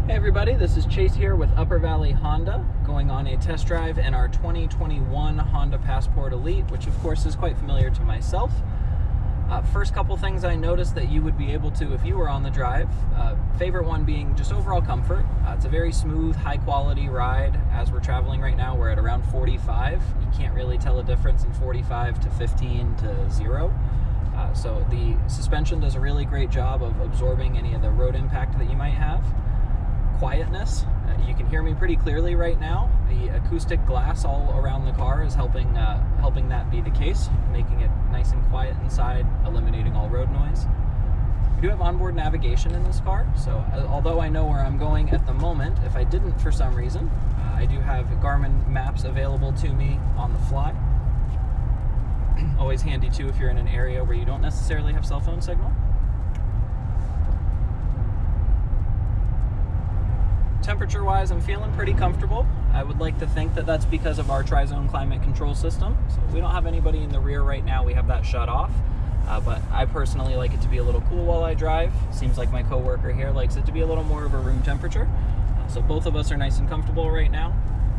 Hey everybody, this is Chase here with Upper Valley Honda, going on a test drive in our 2021 Honda Passport Elite, which of course is quite familiar to myself. First couple things I noticed that you would be able to if you were on the drive. Favorite one being just overall comfort. It's a very smooth, high quality ride. As we're traveling right now, we're at around 45. You can't really tell a difference in 45 to 15 to 0. So the suspension does a really great job of absorbing any of the road impact that you might have. Quietness, you can hear me pretty clearly right now. The acoustic glass all around the car is helping that be the case, making it nice and quiet inside, eliminating all road noise. We do have onboard navigation in this car, so although I know where I'm going at the moment, if I didn't for some reason, I do have Garmin maps available to me on the fly. Always handy too if you're in an area where you don't necessarily have cell phone signal. Temperature-wise, I'm feeling pretty comfortable. I would like to think that that's because of our tri-zone climate control system. So we don't have anybody in the rear right now. We have that shut off. But I personally like it to be a little cool while I drive. Seems like my coworker here likes it to be a little more of a room temperature. So both of us are nice and comfortable right now.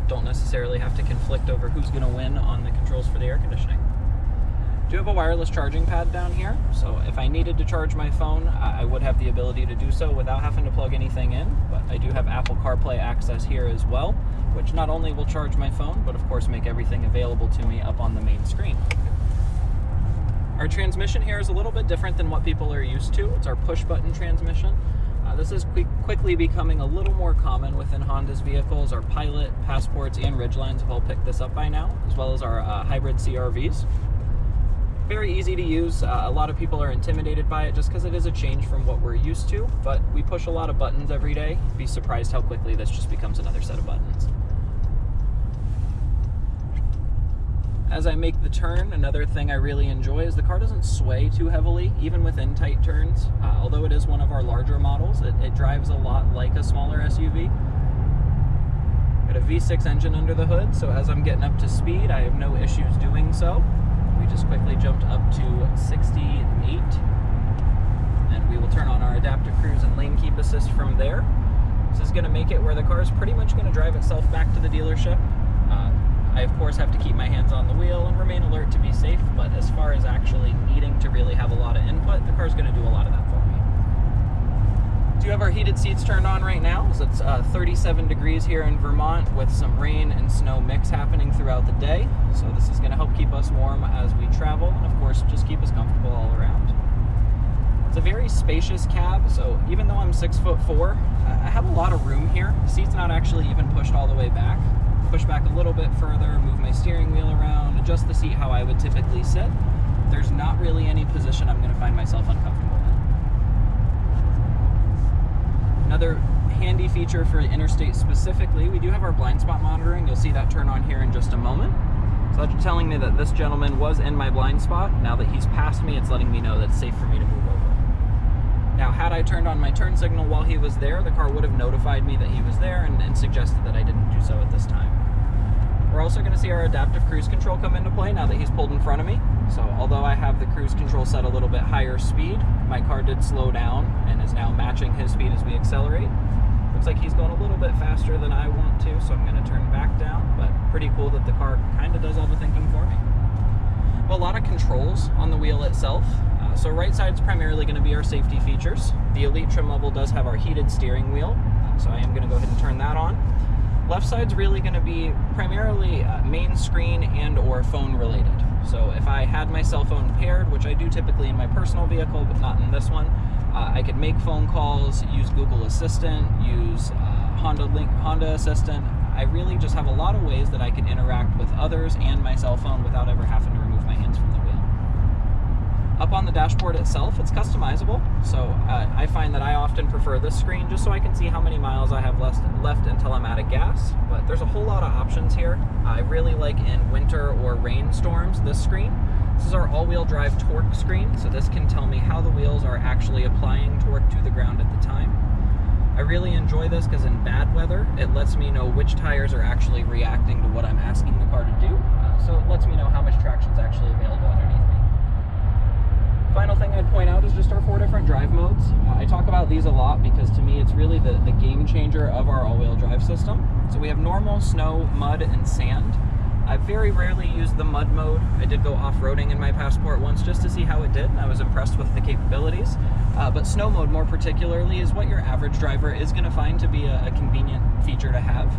Don't necessarily have to conflict over who's going to win on the controls for the air conditioning. I do have a wireless charging pad down here, so if I needed to charge my phone, I would have the ability to do so without having to plug anything in, but I do have Apple CarPlay access here as well, which not only will charge my phone, but of course make everything available to me up on the main screen. Our transmission here is a little bit different than what people are used to. It's our push-button transmission. This is quickly becoming a little more common within Honda's vehicles. Our Pilot, Passports, and Ridgelines have all picked this up by now, as well as our hybrid CR-Vs. Very easy to use. A lot of people are intimidated by it just because it is a change from what we're used to, but we push a lot of buttons every day. You'd be surprised how quickly this just becomes another set of buttons. As I make the turn, another thing I really enjoy is the car doesn't sway too heavily, even within tight turns. Although it is one of our larger models, it drives a lot like a smaller SUV. Got a V6 engine under the hood, so as I'm getting up to speed, I have no issues doing so. We just quickly jumped up to 68, and we will turn on our adaptive cruise and lane keep assist from there. This is going to make it where the car is pretty much going to drive itself back to the dealership. I of course have to keep my hands on the wheel and remain alert to be safe, but as far as actually needing to really have a lot of input, the car is going to do a lot of that for me. Do have our heated seats turned on right now, so it's 37 degrees here in Vermont with some rain and snow mix happening throughout the day. So this is going to help keep us warm as we travel, and of course just keep us comfortable all around. It's a very spacious cab, so even though I'm 6'4", I have a lot of room here. The seat's not actually even pushed all the way back. Push back a little bit further, move my steering wheel around, adjust the seat how I would typically sit. There's not really any position I'm going to find myself uncomfortable in. Another handy feature for interstate specifically, we do have our blind spot monitoring. You'll see that turn on here in just a moment. So that's telling me that this gentleman was in my blind spot. Now that he's passed me, it's letting me know that it's safe for me to move over. Now, had I turned on my turn signal while he was there, the car would have notified me that he was there and suggested that I didn't do so at this time. We're also going to see our adaptive cruise control come into play now that he's pulled in front of me. So although I have the cruise control set a little bit higher speed, my car did slow down and is now matching his speed as we accelerate. Looks like he's going a little bit faster than I want to, so I'm going to turn back down, but pretty cool that the car kind of does all the thinking for me. Well, a lot of controls on the wheel itself. So right side's primarily going to be our safety features. The Elite trim level does have our heated steering wheel, so I am going to go ahead and turn that on. Left side's really going to be primarily main screen and or phone related. So if I had my cell phone paired, which I do typically in my personal vehicle, but not in this one, I could make phone calls, use Google Assistant, use Honda Assistant. I really just have a lot of ways that I can interact with others and my cell phone without ever having to remove my hands from the wheel. Up on the dashboard itself, it's customizable, so I find that I often prefer this screen just so I can see how many miles I have left until I'm out of gas, but there's a whole lot of options here. I really like in winter or rainstorms this screen. This is our all-wheel drive torque screen, so this can tell me how the wheels are actually applying torque to the ground at the time. I really enjoy this because in bad weather, it lets me know which tires are actually reacting to what I'm asking the car to do, so it lets me know how much traction is actually available underneath me. Final thing I'd point out is just our 4 different drive modes. I talk about these a lot because to me it's really the game changer of our all-wheel drive system. So we have normal, snow, mud, and sand. I very rarely use the mud mode. I did go off-roading in my Passport once just to see how it did, and I was impressed with the capabilities. But snow mode more particularly is what your average driver is going to find to be a convenient feature to have.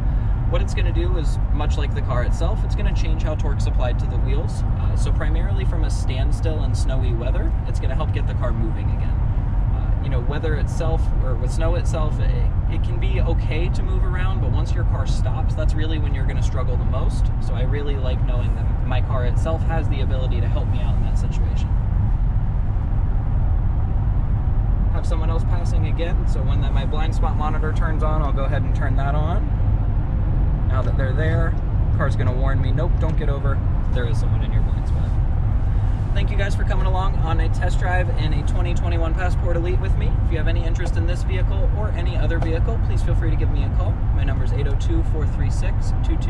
What it's going to do is, much like the car itself, it's going to change how torque's applied to the wheels. So primarily from a standstill and snowy weather, it's going to help get the car moving again. You know, weather itself, or with snow itself, it can be okay to move around, but once your car stops, that's really when you're going to struggle the most. So I really like knowing that my car itself has the ability to help me out in that situation. Have someone else passing again, so when my blind spot monitor turns on, I'll go ahead and turn that on. Now that they're there, the car's going to warn me, nope, don't get over, there is someone in your blind spot. Thank you guys for coming along on a test drive in a 2021 Passport Elite with me. If you have any interest in this vehicle or any other vehicle, please feel free to give me a call. My number is 802-436-22